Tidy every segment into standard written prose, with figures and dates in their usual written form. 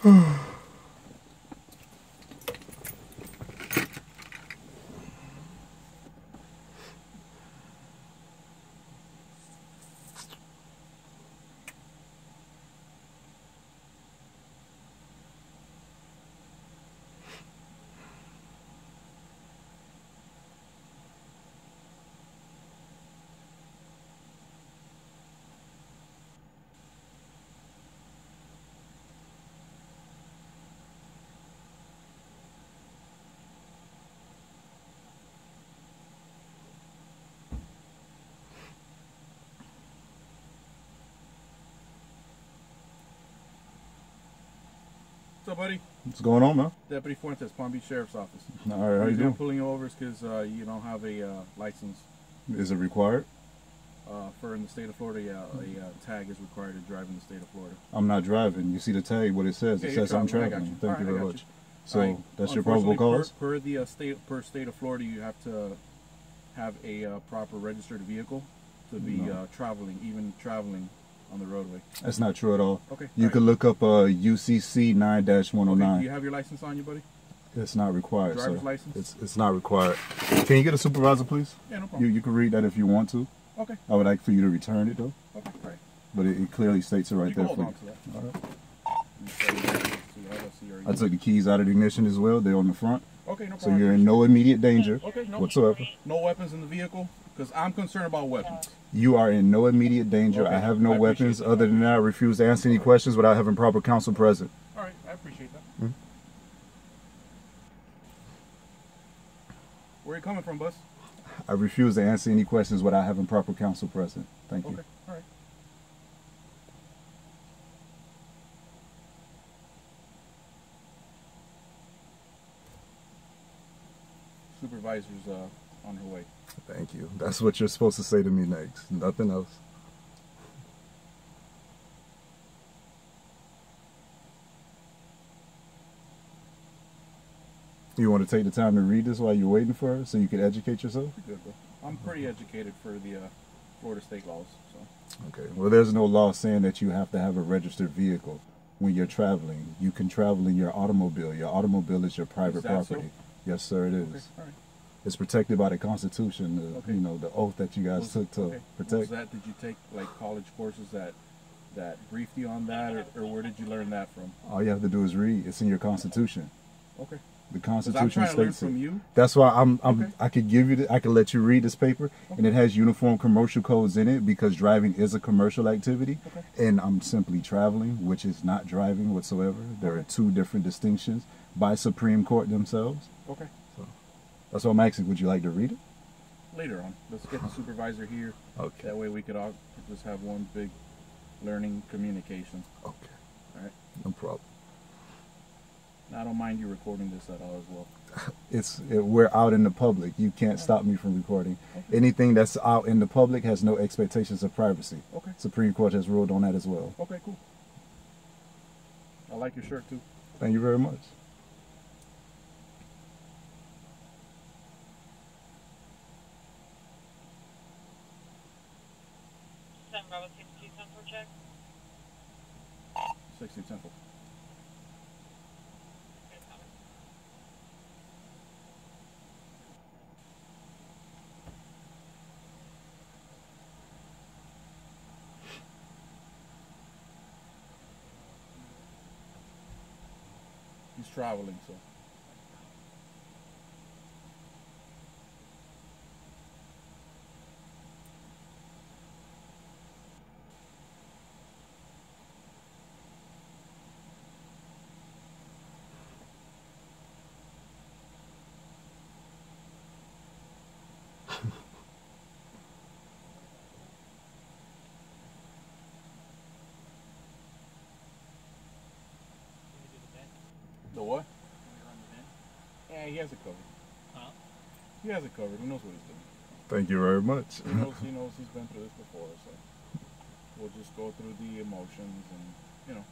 What's up, buddy? What's going on, man? Deputy Fuentes, Palm Beach Sheriff's Office. All right, how you doing? I'm pulling you over because you don't have a license. Is it required? For in the state of Florida, yeah, a tag is required to drive in the state of Florida. I'm not driving. You see the tag, what it says? It says I'm traveling. Thank you very much. So that's your probable cause? Per the state of Florida, you have to have a proper registered vehicle to be traveling, even traveling on the roadway. That's not true at all. Okay. You can look up UCC 9-109. Okay, do you have your license on you, buddy? It's not required, Driver's sir. license? It's not required. Can you get a supervisor, please? Yeah, no problem. You can read that if you want to. Okay. I would like for you to return it, though. Okay, all right. But it clearly states it right there hold for on you. to that. All right. I took the keys out of the ignition as well. They're on the front. Okay, no problem. So you're in no immediate danger whatsoever. No weapons in the vehicle? Because I'm concerned about weapons. You are in no immediate danger. Okay. I have no weapons. Other than that, I refuse to answer any questions without having proper counsel present. All right, I appreciate that. Hmm? Where are you coming from, bus? I refuse to answer any questions without having proper counsel present. Thank you. Okay, all right. Supervisor's on her way. Thank you. That's what you're supposed to say to me next. Nothing else. You want to take the time to read this while you're waiting for her so you can educate yourself? Good, bro. I'm pretty educated for the Florida state laws. So. Okay. Well, there's no law saying that you have to have a registered vehicle when you're traveling. You can travel in your automobile. Your automobile is your private property. So? Yes, sir, it is. Okay. All right. It's protected by the Constitution, you know, the oath that you guys took to protect. Was that, did you take like college courses that briefed you on that, or where did you learn that from? All you have to do is read. It's in your Constitution. Okay. The Constitution states it. You. That's why I could give you I could let you read this paper, and it has uniform commercial codes in it because driving is a commercial activity, and I'm simply traveling, which is not driving whatsoever. There are two different distinctions by Supreme Court themselves. Okay. That's what I'm asking. Would you like to read it? Later on. Let's get the supervisor here. Okay. That way we could all just have one big learning communication. Okay. All right. No problem. I don't mind you recording this at all as well. We're out in the public. You can't stop me from recording. Okay. Anything that's out in the public has no expectations of privacy. Okay. Supreme Court has ruled on that as well. Okay, cool. I like your shirt too. Thank you very much. Bravo 62 Central check. 60 Temple. He's traveling, so. The what? Yeah, he has it covered. Huh? He has it covered. He knows what he's doing. Thank you very much. He knows he's been through this before, so we'll just go through the emotions and, you know.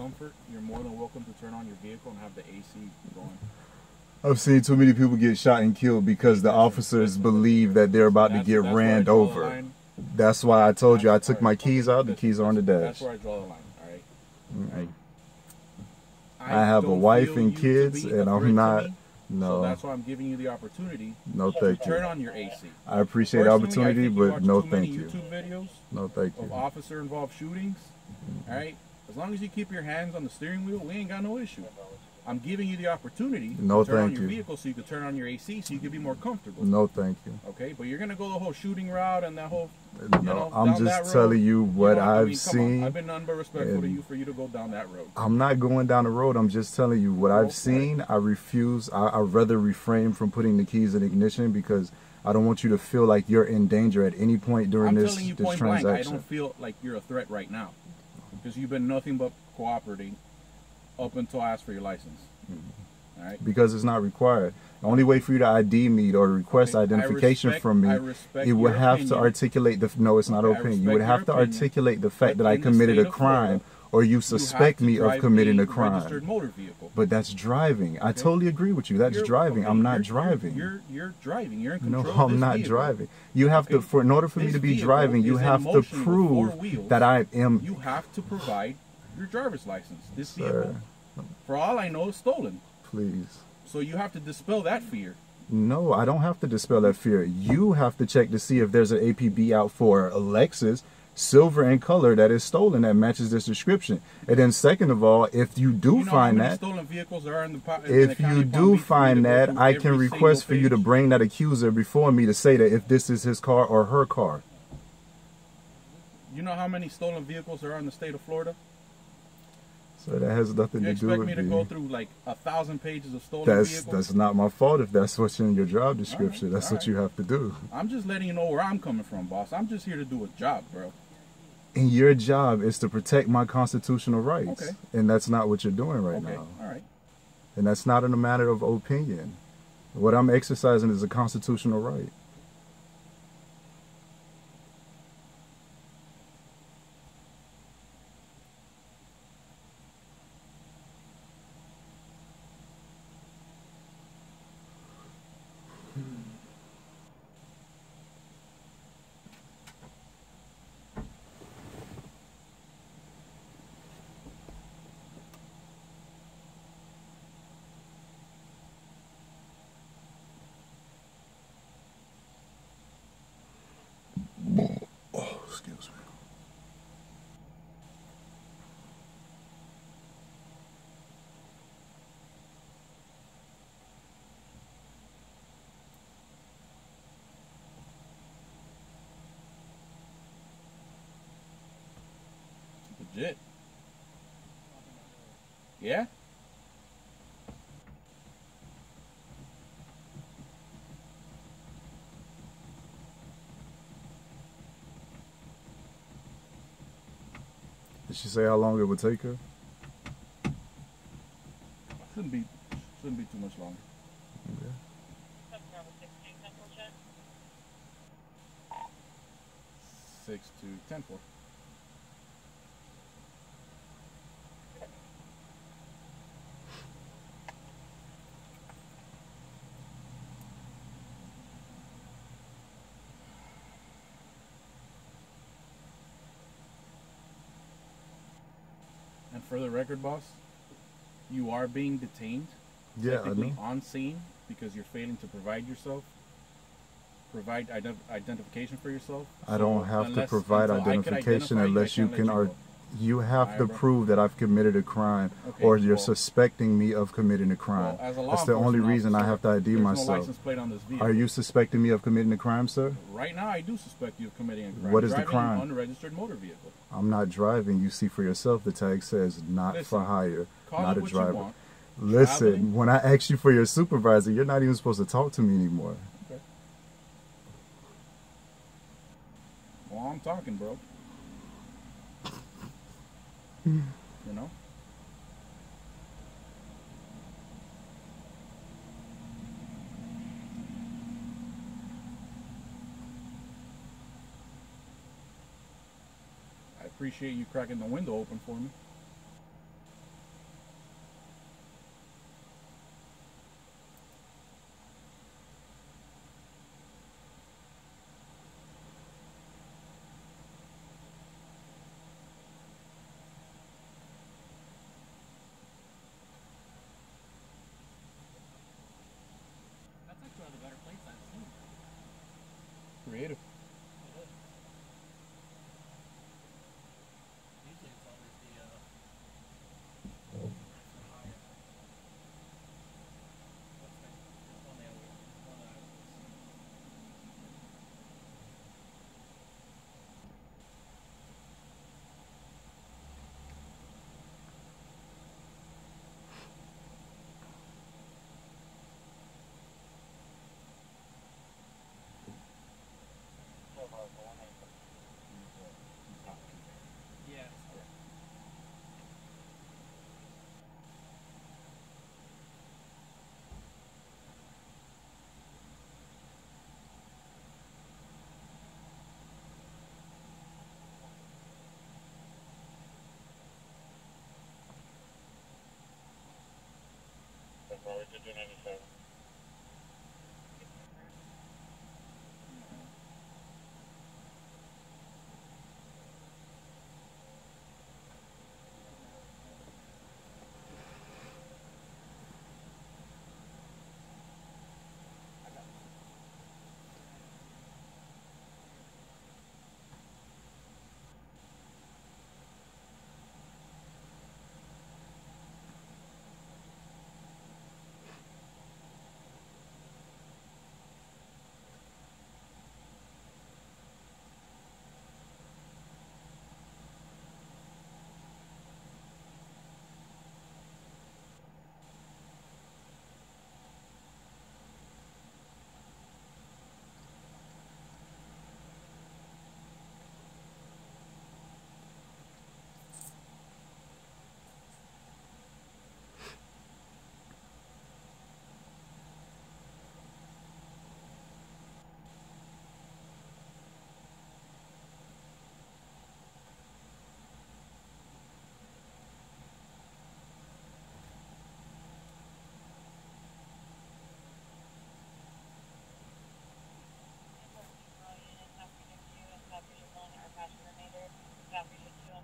comfort, you're more than welcome to turn on your vehicle and have the AC going. I've seen too many people get shot and killed because the officers believe that they're about to get ran over. That's why I told you I took my keys out. The keys are on the dash. That's where I draw the line. All right. I have a wife and kids, and I'm not. No. So that's why I'm giving you the opportunity. No, thank you. Turn on your AC. I appreciate the opportunity, but no, thank you. YouTube videos. No, thank you. Of officer-involved shootings. All right. As long as you keep your hands on the steering wheel, we ain't got no issue. I'm giving you the opportunity to turn on your vehicle so you can turn on your AC so you can be more comfortable. No, thank you. Okay, but you're gonna go the whole shooting route and that whole. No, I'm just telling you what I've seen. I've been none but respectful to you for you to go down that road. I'm not going down the road. I'm just telling you what I've seen. I refuse. I'd rather refrain from putting the keys in ignition because I don't want you to feel like you're in danger at any point during this transaction. Blank, I don't feel like you're a threat right now because you've been nothing but cooperating up until I asked for your license. All right? Because it's not required. The only way for you to ID me or request identification from me, you would have to articulate the. No, it's not opinion. You would have to articulate the fact that I committed a crime, or you suspect me of committing a crime. But that's driving. I totally agree with you. That's driving. I'm not driving. You're driving. You're in control. No, I'm not driving. You have to. In order for me to be driving, you have to prove that I am. You have to provide your driver's license. This vehicle, for all I know, is stolen. Please. So you have to dispel that fear. No, I don't have to dispel that fear. You have to check to see if there's an APB out for a Lexus, silver in color, that is stolen that matches this description. And then second of all, if you do find that, stolen vehicles are in the if you do find that, I can request for you to bring that accuser before me to say that if this is his car or her car. You know how many stolen vehicles there are in the state of Florida? So that has nothing to do with me. You expect me to go through like 1,000 pages of stolen vehicles? That's not my fault if that's what's in your job description. That's what you have to do. I'm just letting you know where I'm coming from, boss. I'm just here to do a job, bro. And your job is to protect my constitutional rights. Okay. And that's not what you're doing right now. All right. And that's not in a matter of opinion. What I'm exercising is a constitutional right. Oh, excuse me. Legit. Yeah? Did she say how long it would take her? Shouldn't be too much longer. Okay. 6 to 10-4. And for the record, boss, you are being detained. Yeah, technically on scene because you're failing to provide identification for yourself. I don't have to provide identification unless you can. You have to prove that I've committed a crime, or you're suspecting me of committing a crime. That's the only reason I have to ID myself. No license plate on this vehicle. Are you suspecting me of committing a crime, sir? Right now, I do suspect you of committing a crime. What is the crime? Driving an unregistered motor vehicle. I'm not driving. You see for yourself, the tag says not for hire, not a driver. Listen, when I ask you for your supervisor, you're not even supposed to talk to me anymore. Okay. Well, I'm talking, bro. You know? I appreciate you cracking the window open for me.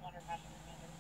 under passenger standard.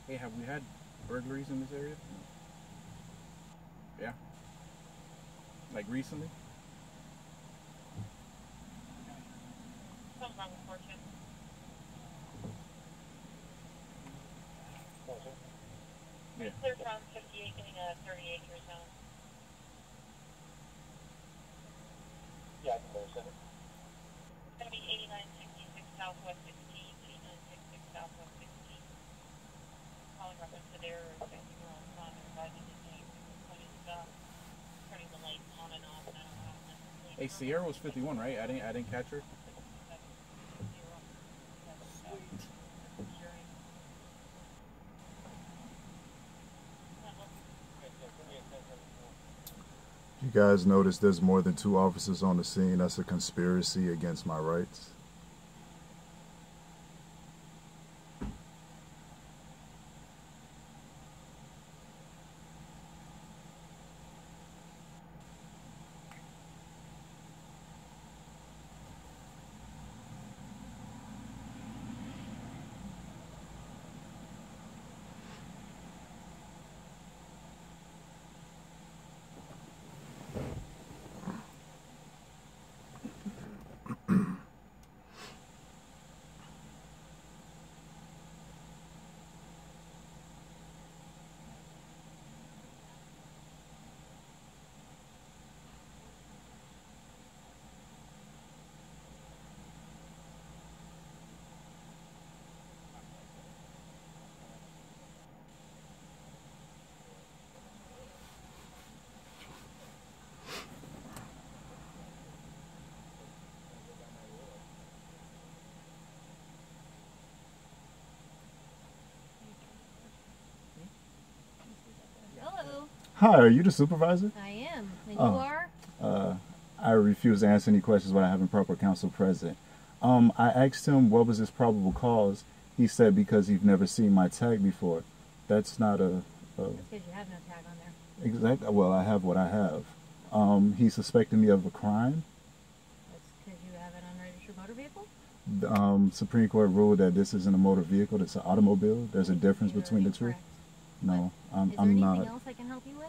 Hey, have we had burglaries in this area? Yeah. Like recently? Something wrong with fortune. Yeah. Clear from 58 getting a 38 here zone. Yeah, I can understand it. It's going to be 8966 Southwest 16, 8966 Southwest 16. Calling reference to their expecting your own time and advising the name. Pointing stop. Turning the lights on and off. And I don't know how Hey, Sierra was 51, right? I didn't catch her. You guys notice there's more than 2 officers on the scene. That's a conspiracy against my rights. Hi, are you the supervisor? I am. And you are? I refuse to answer any questions when I have proper counsel present. I asked him what was his probable cause. He said because he's never seen my tag before. That's not a... That's because you have no tag on there. Exactly. Well, I have what I have. He suspected me of a crime. That's because you have an unregistered motor vehicle? Supreme Court ruled that this isn't a motor vehicle, it's an automobile. There's a difference between the two. No, I'm not. Is there anything else I can help you with?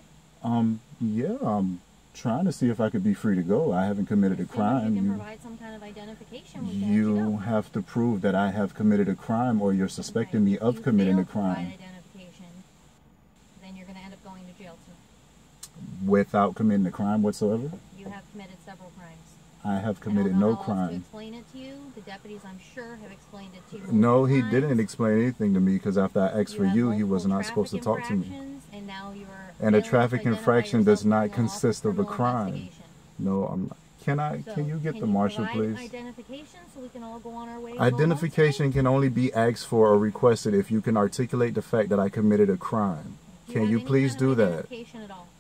Yeah, I'm trying to see if I could be free to go. I haven't committed a crime. You can provide some kind of identification, we can let You you go. have to prove that I have committed a crime or you're suspecting me of committing a crime. If you fail to provide identification, then you're going to end up going to jail too. Without committing a crime whatsoever? You have committed several crimes. I have I committed don't know no how else to crime. explain it to you. The deputies, I'm sure, have explained it to you. No, he multiple didn't times. explain anything to me because after I asked for have you, he was multiple not supposed to traffic talk to me. infractions, and now you're And a failing to traffic identify infraction does yourself not as an unlawful consist of a criminal crime. investigation. No, I'm not. Can you get the marshal, please? Identification so we can all go on our way. Identification can only be asked for or requested if you can articulate the fact that I committed a crime. Can you please do that?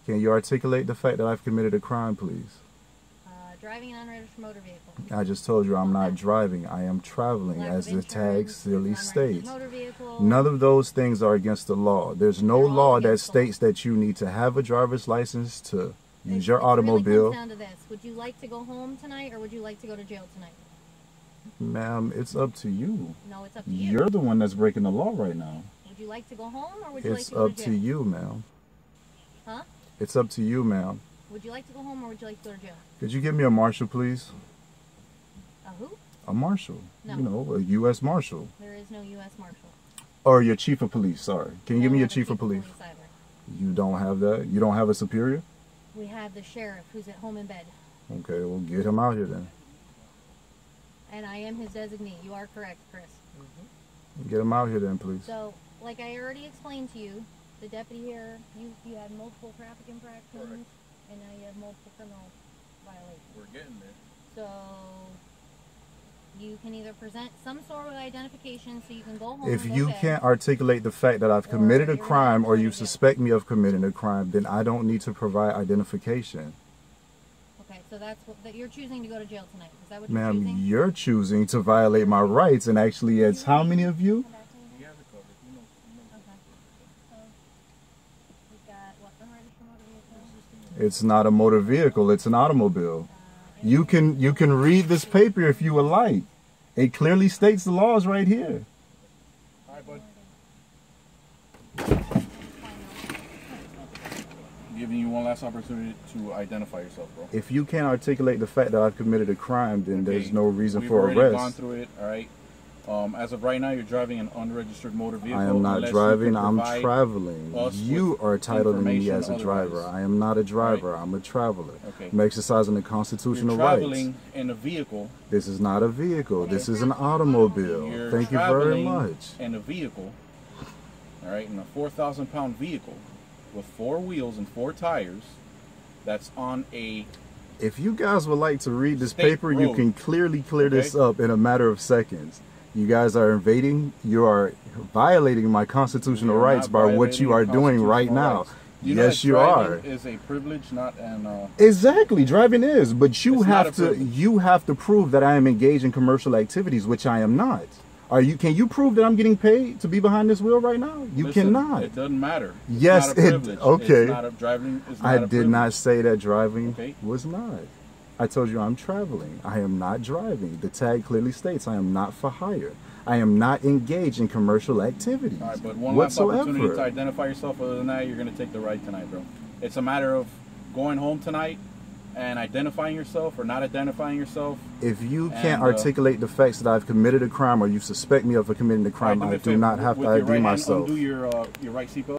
Can you articulate the fact that I've committed a crime, please? Driving an unregistered motor vehicle. I just told you I'm not driving. I am traveling, as the tag clearly states. None of those things are against the law. There's no law that states that you need to have a driver's license to use your automobile. Really comes down to this. Would you like to go home tonight, or would you like to go to jail tonight? Ma'am, it's up to you. No, it's up to you. You're the one that's breaking the law right now. Would you like to go home, or would you like It's to go to up jail? to you, ma'am. Huh? It's up to you, ma'am. Would you like to go home, or would you like to go to jail? Could you get me a marshal, please? A who? A marshal. No. You know, a U.S. marshal. There is no U.S. Marshal. Or your chief of police, sorry. Can you give me your a chief of police? either. You don't have that? You don't have a superior? We have the sheriff, who's at home in bed. Okay, well, get him out here then. And I am his designee. You are correct, Chris. Get him out here then, please. So, like I already explained to you, the deputy here, you had multiple traffic infractions, and now you have multiple criminal violations. We're getting there. So, you can either present some sort of identification so you can go home. If and go you to bed, can't articulate the fact that I've committed a you're crime not or going you to jail. suspect me of committing a crime, then I don't need to provide identification. Okay, so that's what that you're choosing to go to jail tonight. Is that what you're Ma'am, choosing? you're choosing to violate my rights, and actually it's how many of you? He has it covered. He knows. Okay. So, we've got what, unregistered motor vehicle? It's not a motor vehicle, it's an automobile. You can read this paper if you would like. It clearly states the laws right here. All right, bud. Giving you one last opportunity to identify yourself, bro. If you can't articulate the fact that I've committed a crime, then there's no reason for We've already gone arrest. through it, all right? As of right now, you're driving an unregistered motor vehicle. I am not unless you driving, can I'm provide traveling. us You with are titling me information as a driver. otherwise. I am not a driver, Right. I'm a traveler. Okay. I'm exercising the You're constitutional rights. traveling in a vehicle. This is not a vehicle, this is an automobile. You're Thank you very traveling much. in a vehicle, all right, in a 4,000-pound vehicle with 4 wheels and 4 tires that's on a... If you guys would like to read this State paper, you road. can clearly clear this Okay. up in a matter of seconds. You guys are invading, you are violating my constitutional You're rights not by what violating you are your doing right constitutional now. rights. You know Yes, that you are. driving is a privilege, not an... Exactly, driving is, but you It's not have a to privilege. prove that I am engaged in commercial activities, which I am not. Can you prove that I'm getting paid to be behind this wheel right now? You Listen, cannot. It doesn't matter. It's Yes, not a privilege. okay. It's not a driving. It's not I a did privilege. not say that driving Okay. was not. I told you I'm traveling. I am not driving. The tag clearly states I am not for hire. I am not engaged in commercial activities All right, but one last opportunity to whatsoever. identify yourself. Other than that, you're going to take the ride tonight, bro. It's a matter of going home tonight and identifying yourself or not identifying yourself. If you And, can't articulate the facts that I've committed a crime or you suspect me of committing a crime, All right, I do not have to with your ID right hand, myself. undo your right seatbelt.